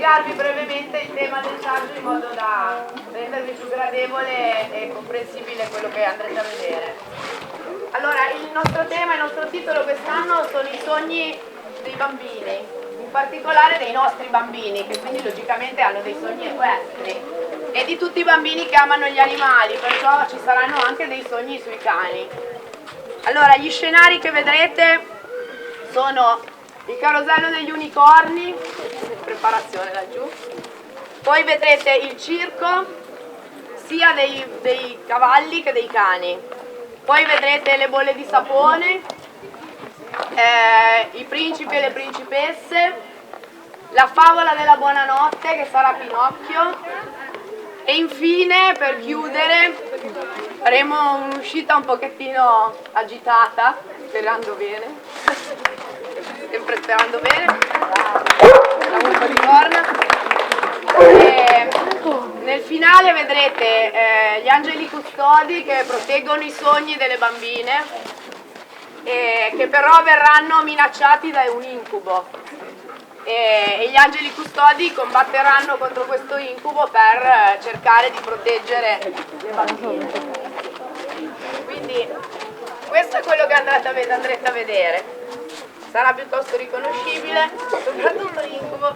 spiegarvi brevemente il tema del saggio in modo da rendervi più gradevole e comprensibile quello che andrete a vedere. Allora, il nostro tema, il nostro titolo quest'anno sono i sogni dei bambini, in particolare dei nostri bambini, che quindi logicamente hanno dei sogni equestri, e di tutti i bambini che amano gli animali, perciò ci saranno anche dei sogni sui cani. Allora, gli scenari che vedrete sono il carosello degli unicorni, in preparazione laggiù, poi vedrete il circo sia dei cavalli che dei cani, poi vedrete le bolle di sapone, i principi e le principesse, la favola della buonanotte che sarà Pinocchio e infine, per chiudere, faremo un'uscita un pochettino agitata, sperando bene, sempre sperando bene, la volta di corna. E nel finale vedrete gli angeli custodi che proteggono i sogni delle bambine, che però verranno minacciati da un incubo. E gli angeli custodi combatteranno contro questo incubo per cercare di proteggere le bambine. Quindi questo è quello che andrete a vedere. Sarà piuttosto riconoscibile, soprattutto l'incubo.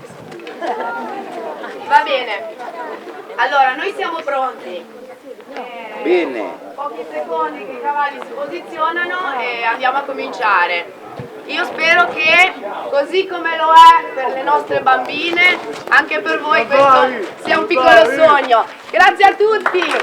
Va bene, allora noi siamo pronti. Bene. Pochi secondi che i cavalli si posizionano e andiamo a cominciare. Io spero che, così come lo è per le nostre bambine, anche per voi questo sia un piccolo sogno. Grazie a tutti!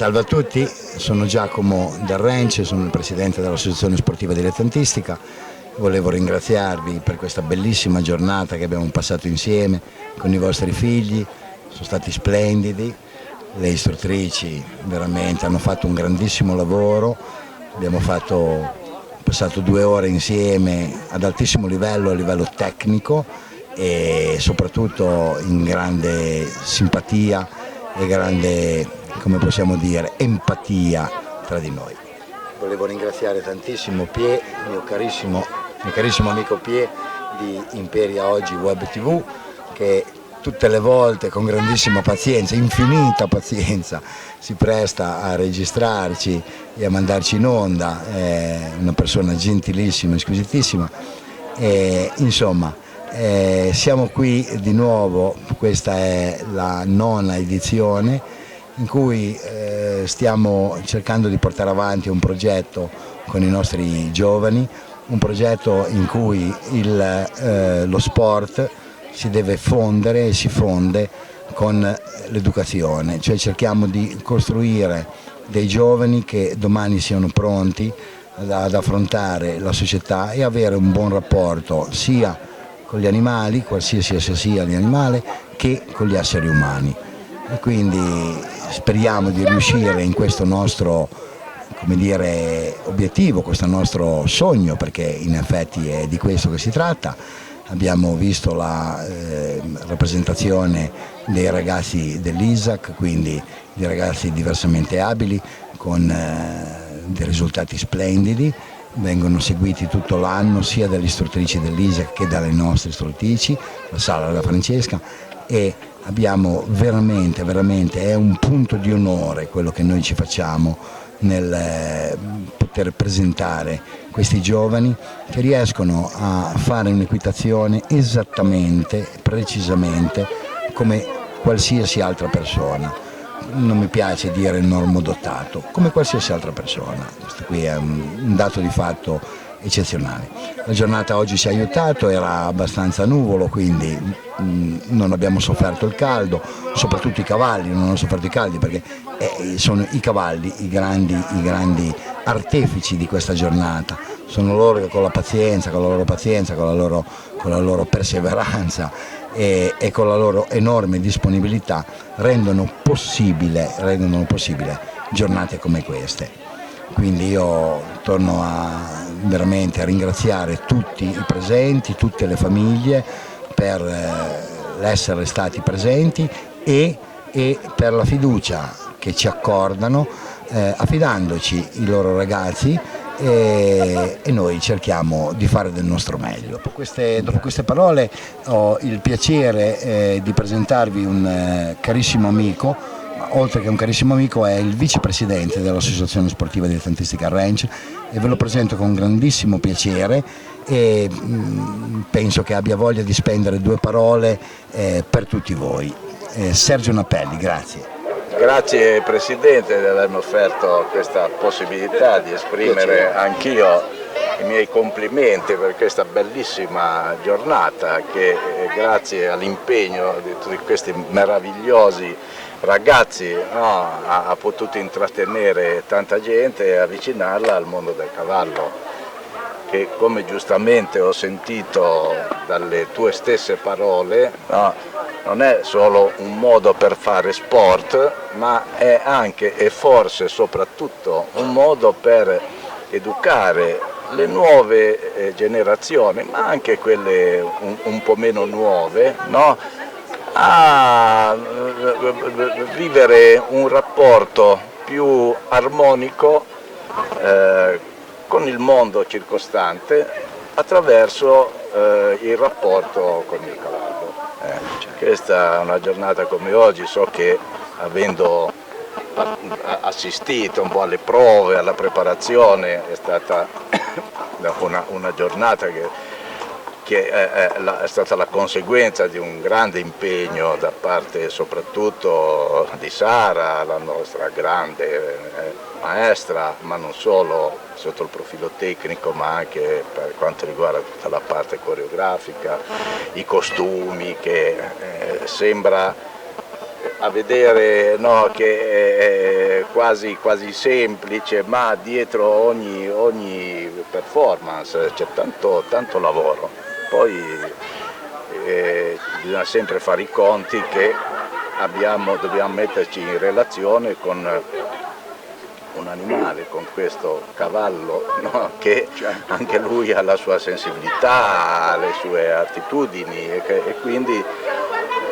Salve a tutti, sono Giacomo Del Rence, sono il presidente dell'Associazione Sportiva Dilettantistica. Volevo ringraziarvi per questa bellissima giornata che abbiamo passato insieme con i vostri figli, sono stati splendidi, le istruttrici veramente hanno fatto un grandissimo lavoro, abbiamo passato 2 ore insieme ad altissimo livello, a livello tecnico e soprattutto in grande simpatia e grande, come possiamo dire, empatia tra di noi. Volevo ringraziare tantissimo Pie, mio carissimo amico Pie di Imperia Oggi Web TV, che tutte le volte con grandissima pazienza, infinita pazienza, si presta a registrarci e a mandarci in onda, è una persona gentilissima, squisitissima. Insomma, siamo qui di nuovo, questa è la 9ª edizione in cui stiamo cercando di portare avanti un progetto con i nostri giovani, un progetto in cui lo sport si deve fondere e si fonde con l'educazione, cioè cerchiamo di costruire dei giovani che domani siano pronti ad affrontare la società e avere un buon rapporto sia con gli animali, qualsiasi essa sia l'animale, che con gli esseri umani. E quindi speriamo di riuscire in questo nostro, come dire, obiettivo, questo nostro sogno, perché in effetti è di questo che si tratta. Abbiamo visto la rappresentazione dei ragazzi dell'ISAC, quindi di ragazzi diversamente abili, con dei risultati splendidi, vengono seguiti tutto l'anno sia dalle istruttrici dell'ISAC che dalle nostre istruttrici, la Sala della Francesca, e abbiamo veramente, è un punto di onore quello che noi ci facciamo nel poter presentare questi giovani che riescono a fare un'equitazione esattamente, precisamente come qualsiasi altra persona. Non mi piace dire normodotato, come qualsiasi altra persona. Questo qui è un dato di fatto eccezionale. La giornata oggi ci ha aiutato, era abbastanza nuvolo, quindi non abbiamo sofferto il caldo, soprattutto i cavalli non hanno sofferto i caldi, perché sono i cavalli i grandi artefici di questa giornata. Sono loro che con la loro perseveranza e con la loro enorme disponibilità rendono possibile giornate come queste. Quindi io torno veramente a ringraziare tutti i presenti, tutte le famiglie per l'essere stati presenti e per la fiducia che ci accordano affidandoci i loro ragazzi, e noi cerchiamo di fare del nostro meglio. Dopo queste parole ho il piacere di presentarvi un carissimo amico, oltre che un carissimo amico è il vicepresidente dell'Associazione Sportiva Dilettantistica Rence, e ve lo presento con grandissimo piacere e penso che abbia voglia di spendere 2 parole per tutti voi. Sergio Nappelli, grazie. Grazie Presidente di avermi offerto questa possibilità di esprimere anch'io i miei complimenti per questa bellissima giornata che grazie all'impegno di tutti questi meravigliosi ragazzi ha potuto intrattenere tanta gente e avvicinarla al mondo del cavallo, che come giustamente ho sentito dalle tue stesse parole, non è solo un modo per fare sport, ma è anche e forse soprattutto un modo per educare le nuove generazioni, ma anche quelle un po' meno nuove, a vivere un rapporto più armonico con il mondo circostante attraverso il rapporto con il cavallo. Questa è una giornata come oggi, so che avendo assistito un po' alle prove, alla preparazione, è stata una giornata che è stata la conseguenza di un grande impegno da parte soprattutto di Sara, la nostra grande maestra, ma non solo sotto il profilo tecnico, ma anche per quanto riguarda tutta la parte coreografica, i costumi, che sembra a vedere, no, che è quasi semplice, ma dietro ogni performance c'è tanto lavoro. Poi bisogna sempre fare i conti che dobbiamo metterci in relazione con un animale, con questo cavallo, no? Che anche lui ha la sua sensibilità, le sue attitudini e quindi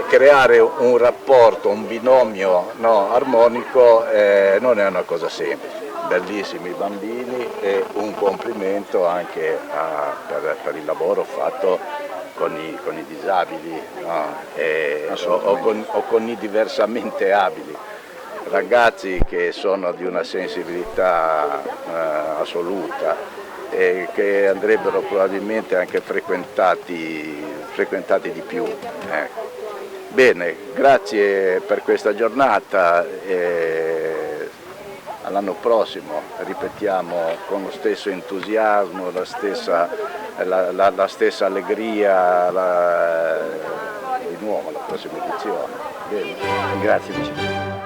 creare un rapporto, un binomio, no, armonico non è una cosa semplice. Bellissimi bambini e un complimento anche per il lavoro fatto con i disabili, no? O con i diversamente abili. Ragazzi che sono di una sensibilità assoluta e che andrebbero probabilmente anche frequentati di più. Bene, grazie per questa giornata. All'anno prossimo ripetiamo con lo stesso entusiasmo, la stessa allegria, di nuovo la prossima edizione. Bene, grazie Vice.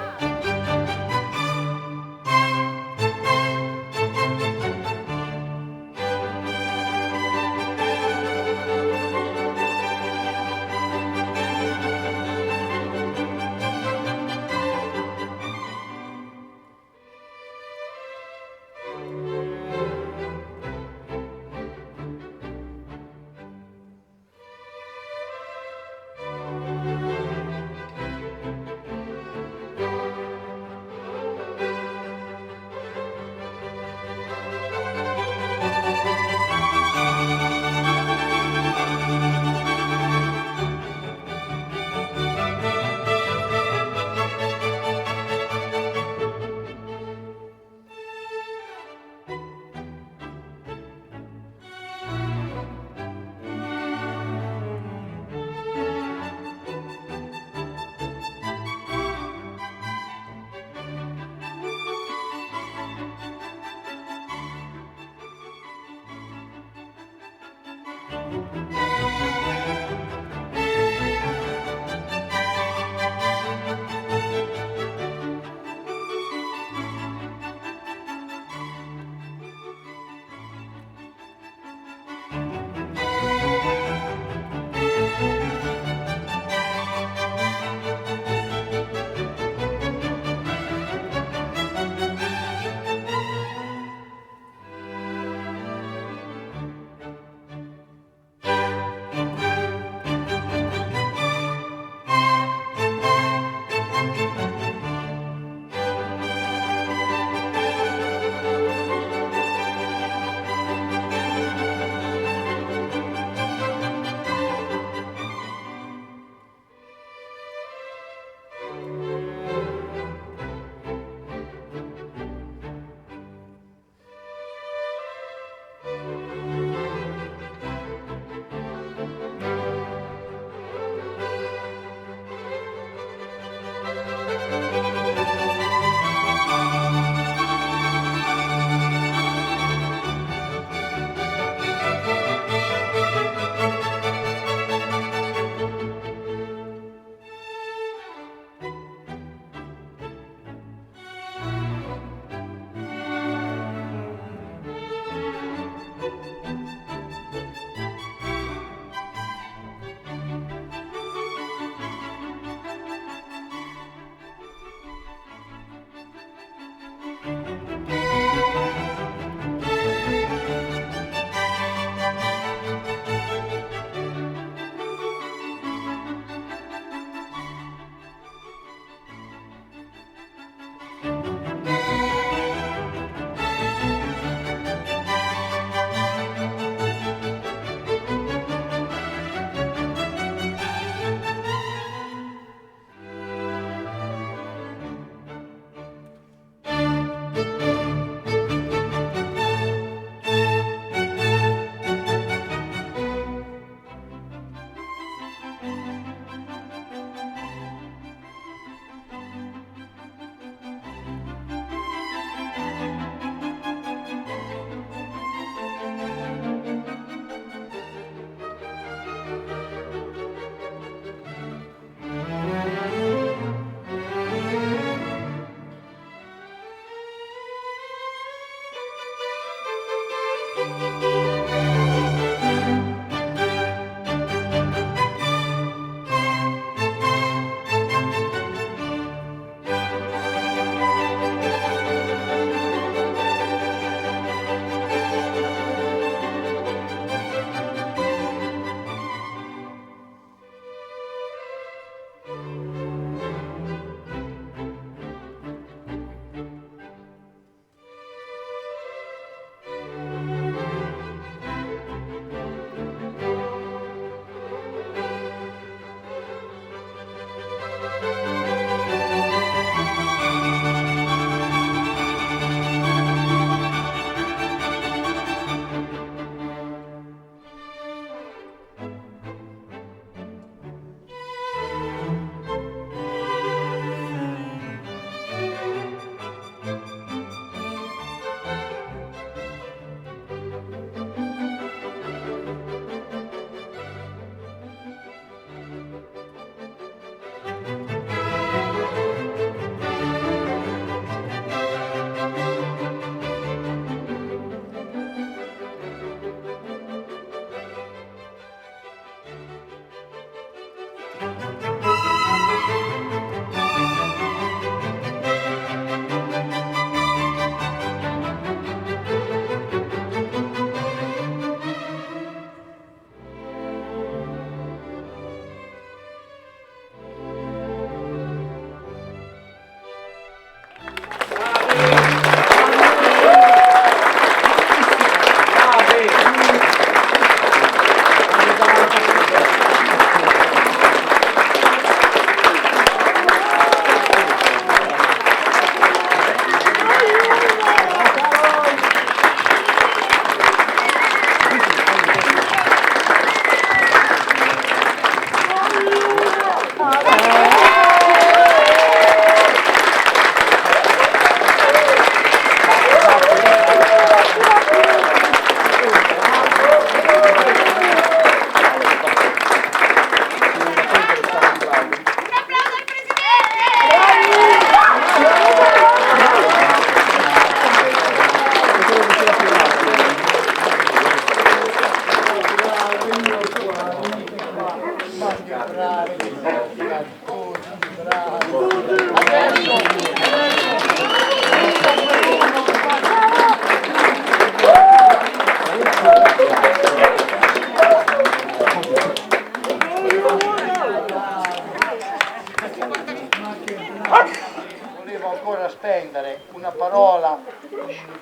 Volevo ancora spendere una parola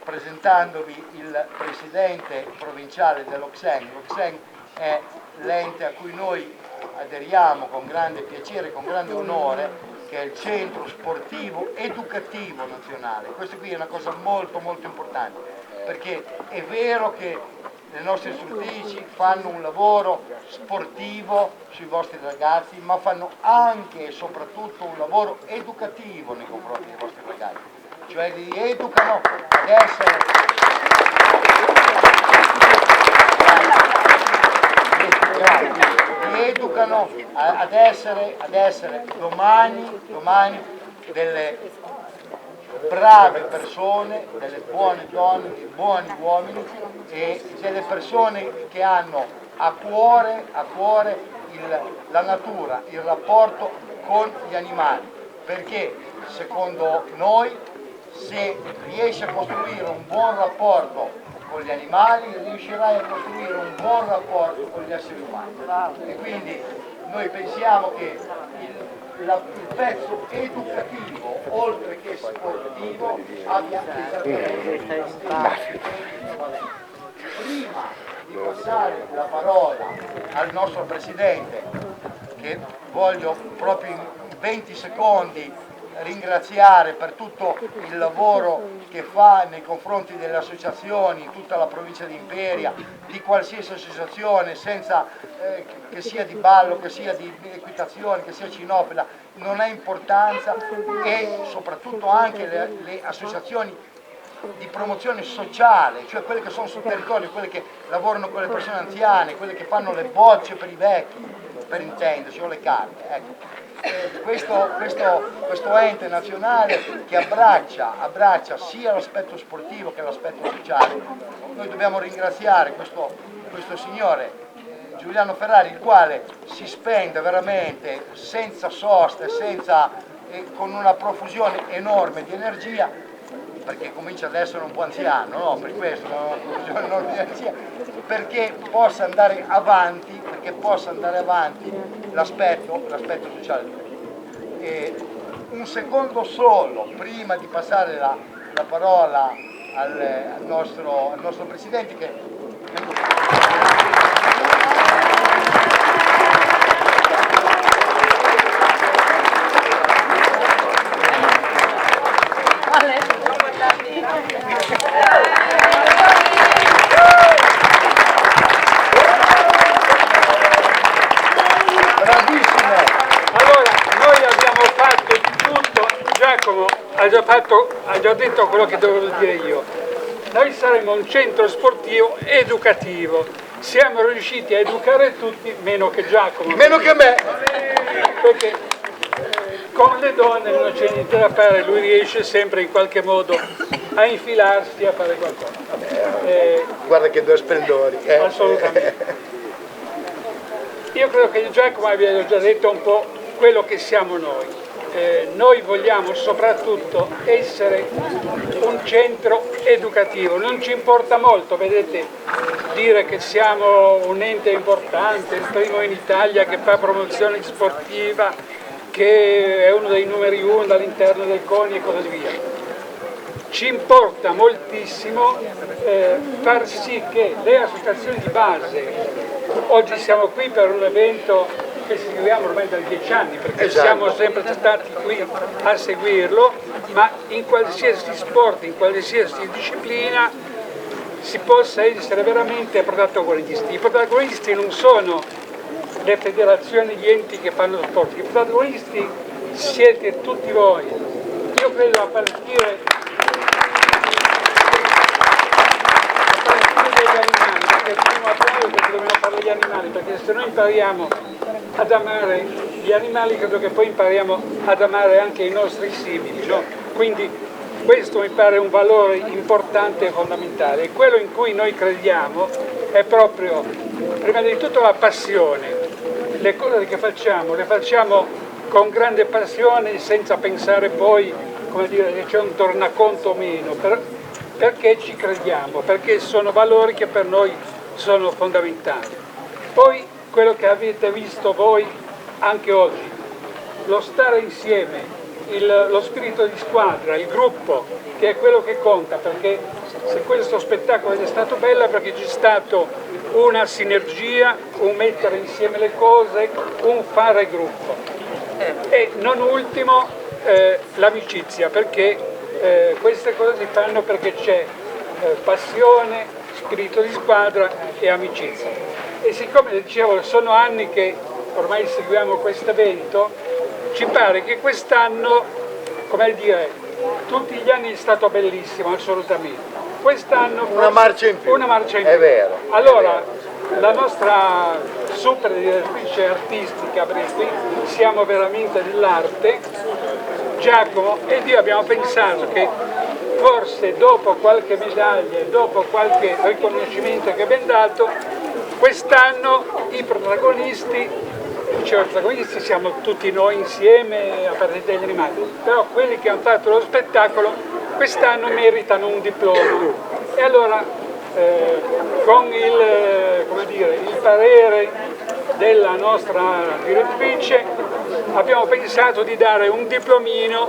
presentandovi il presidente provinciale dell'Ocsen. L'Ocsen è l'ente a cui noi aderiamo con grande piacere, con grande onore, che è il Centro Sportivo Educativo Nazionale. Questa qui è una cosa molto molto importante, perché è vero che le nostre istruttrici fanno un lavoro sportivo sui vostri ragazzi, ma fanno anche e soprattutto un lavoro educativo nei confronti dei vostri ragazzi, cioè li educano ad essere ad essere domani delle brave persone, delle buone donne, dei buoni uomini e delle persone che hanno a cuore la natura, il rapporto con gli animali, perché secondo noi se riesci a costruire un buon rapporto con gli animali riuscirai a costruire un buon rapporto con gli esseri umani. E quindi noi pensiamo che il pezzo educativo, oltre che sportivo, abbia prima di passare la parola al nostro Presidente, che voglio proprio in 20 secondi ringraziare per tutto il lavoro che fa nei confronti delle associazioni, tutta la provincia di Imperia, di qualsiasi associazione, senza che sia di ballo, che sia di equitazione, che sia cinofila, non ha importanza, e soprattutto anche le associazioni di promozione sociale, cioè quelle che sono sul territorio, quelle che lavorano con le persone anziane, quelle che fanno le bocce per i vecchi, per intenderci, o le carte. Ecco. Questo ente nazionale che abbraccia sia l'aspetto sportivo che l'aspetto sociale. Noi dobbiamo ringraziare questo signore Giuliano Ferrari, il quale si spende veramente senza sosta e con una profusione enorme di energia, perché comincia ad essere un po' anziano, no? Per questo, una profusione enorme di energia, perché possa andare avanti l'aspetto sociale. Un secondo solo prima di passare la parola al nostro Presidente, che ha già detto quello che dovevo dire io. Noi saremo un centro sportivo educativo, siamo riusciti a educare tutti meno che Giacomo. Meno che me! Perché con le donne non c'è niente da fare, lui riesce sempre in qualche modo a infilarsi, a fare qualcosa. Guarda che due splendori. Assolutamente. Io credo che Giacomo abbia già detto un po' quello che siamo noi. Noi vogliamo soprattutto essere un centro educativo, non ci importa molto, vedete, dire che siamo un ente importante, il primo in Italia che fa promozione sportiva, che è uno dei numeri uno all'interno del CONI e così via. Ci importa moltissimo far sì che le associazioni di base, oggi siamo qui per un evento che seguiamo ormai da 10 anni, perché siamo sempre stati qui a seguirlo, ma in qualsiasi sport, in qualsiasi disciplina si possa essere veramente protagonisti. I protagonisti non sono le federazioni, gli enti che fanno sport, i protagonisti siete tutti voi. Io credo a partire dagli animali, perché il primo applauso che dobbiamo fare agli animali, perché se noi impariamo ad amare gli animali, credo che poi impariamo ad amare anche i nostri simili, no? Quindi questo mi pare un valore importante e fondamentale. E quello in cui noi crediamo è proprio, prima di tutto, la passione. Le cose che facciamo, le facciamo con grande passione, senza pensare poi, come dire, che c'è un tornaconto o meno, perché ci crediamo, perché sono valori che per noi sono fondamentali. Poi quello che avete visto voi anche oggi, lo stare insieme, lo spirito di squadra, il gruppo, che è quello che conta, perché se questo spettacolo è stato bello è perché c'è stato una sinergia, un mettere insieme le cose, un fare gruppo. E non ultimo l'amicizia, perché queste cose si fanno perché c'è passione, spirito di squadra e amicizia. E siccome, dicevo, sono anni che ormai seguiamo questo evento, ci pare che quest'anno, come dire, tutti gli anni è stato bellissimo, assolutamente. Quest'anno una marcia in più. È vero. Allora, la nostra super direttrice artistica, perché qui siamo veramente dell'arte, Giacomo ed io abbiamo pensato che forse dopo qualche medaglia, dopo qualche riconoscimento che abbiamo dato, quest'anno i protagonisti siamo tutti noi insieme a partire dagli animali, però quelli che hanno fatto lo spettacolo quest'anno meritano un diploma. E allora con il parere della nostra direttrice abbiamo pensato di dare un diplomino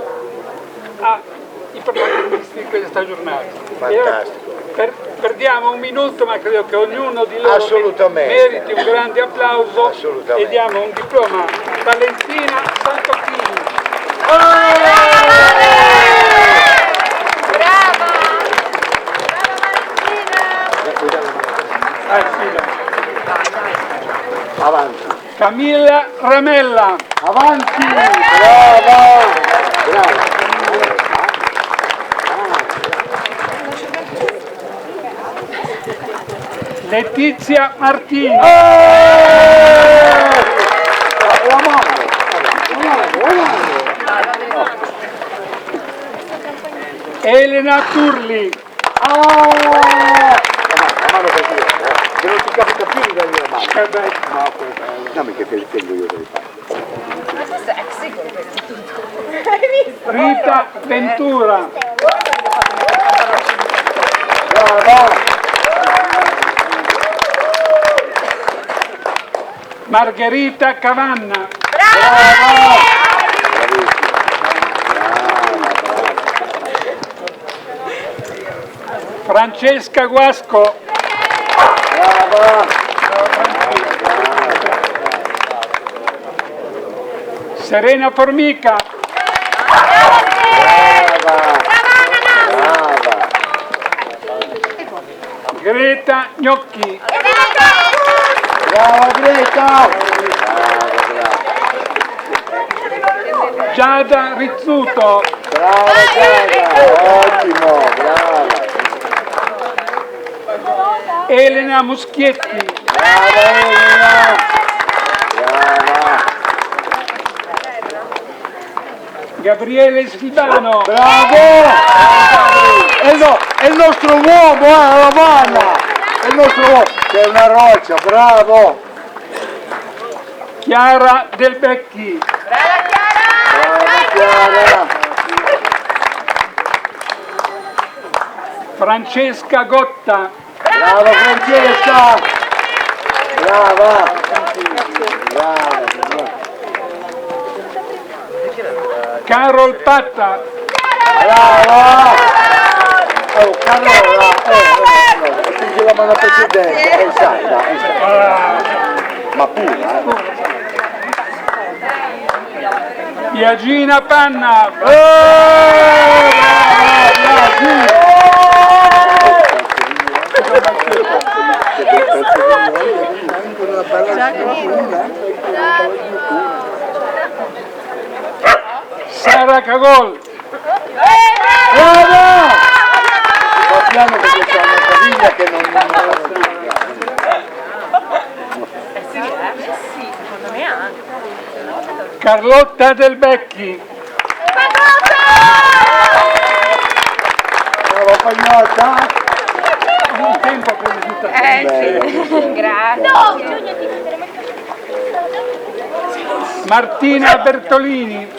ai protagonisti di questa giornata. Fantastico. Perdiamo un minuto, ma credo che ognuno di loro meriti un grande applauso e diamo un diploma a Valentina Santochini. Brava! Valentina! Avanti. Camilla Ramella. Avanti! Brava! Brava! Letizia Martini. Elena Turli. La mano così, che non ti capita più di dare la mano. No, mica te li tengo io dove fare. Ma tu sei sexy con questi tutto. Rita Ventura. Brava! Margherita Cavanna. Francesca Guasco. Brava! Serena Formica. Greta Gnocchi. Brava Greta! Giada Rizzuto. Brava Giada! Ottimo! Brava! Elena Muschietti. Brava Elena! Brava! Gabriele Silvano. Bravo! È il nostro uomo, la manna! È il nostro uomo! C'è una roccia, bravo! Chiara Del Becchi. Brava Chiara! Francesca Gotta. Brava Francesca! Brava! Brava! Carol Patta. Brava! Oh, Carola! Stringi la mano al presidente! Sai, dai! Ma pure, Biagina Panna. Sara Cagol. brava! Va piano perché c'è una famiglia che non la Secondo me anche. Carlotta Del Becchi. brava Pagnotta! Un tempo prende tutta Grazie. Martina Bertolini.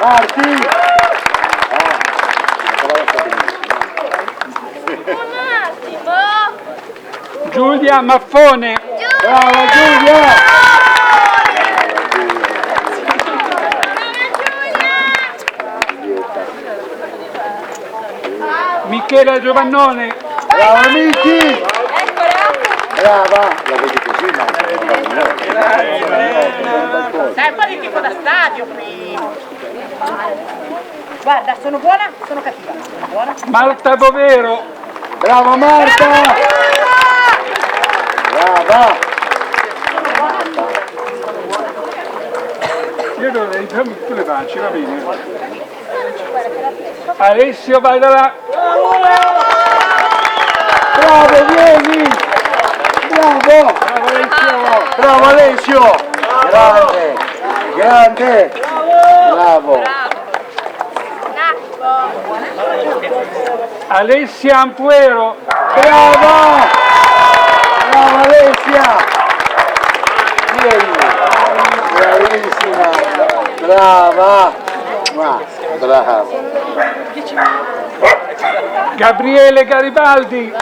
Marti! Giulia Maffone. Brava Giulia! Michela Giovannone. Brava Miki! Brava! La vedi così, ma Sei un po' di tipo da stadio qui. Guarda, sono buona, sono cattiva. Sono buona. Marta Bovero. brava Marta! Brava! Io dovrei farmi tutte le pance, va bene. Alessio vai da là. Bravo, vieni! Bravo! Bravo Alessio. Bravo Alessio! Grande! Grande! Bravo! Alessia Ampuero. Brava! Brava Alessia! Vieni! Bravissima! Brava! Brava! Gabriele Garibaldi.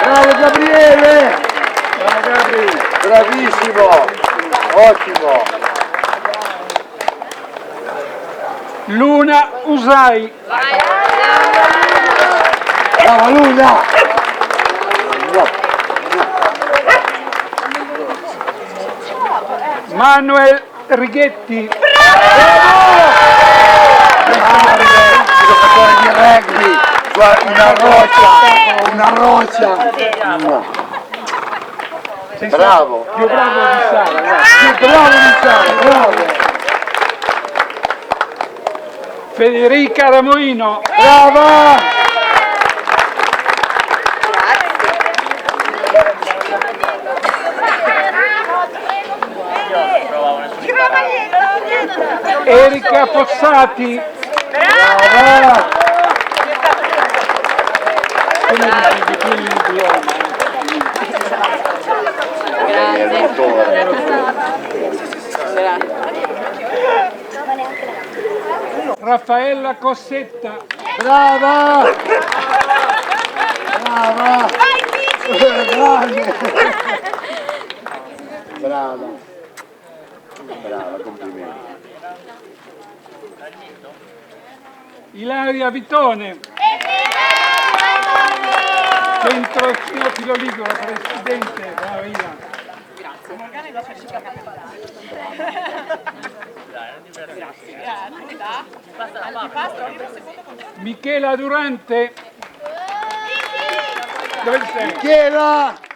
Bravo Gabriele! Bravo Gabri. Bravissimo! Ottimo! Luna Usai. Brava Luna! Manuel Righetti. Giocatore di rugby! Una roccia! Bravo! Più bravo di Sara. Guarda. Più bravo di Sara, bravo! Federica Ramoino. Brava! Erika Fossati. Brava! Raffaella Cossetta. Brava! Brava! Grande! Brava! Brava, complimenti. Ilaria Vitone. Centro Cinofilo Ligure, presidente. Brava Ila. Michela Durante. Dove sei? Michela!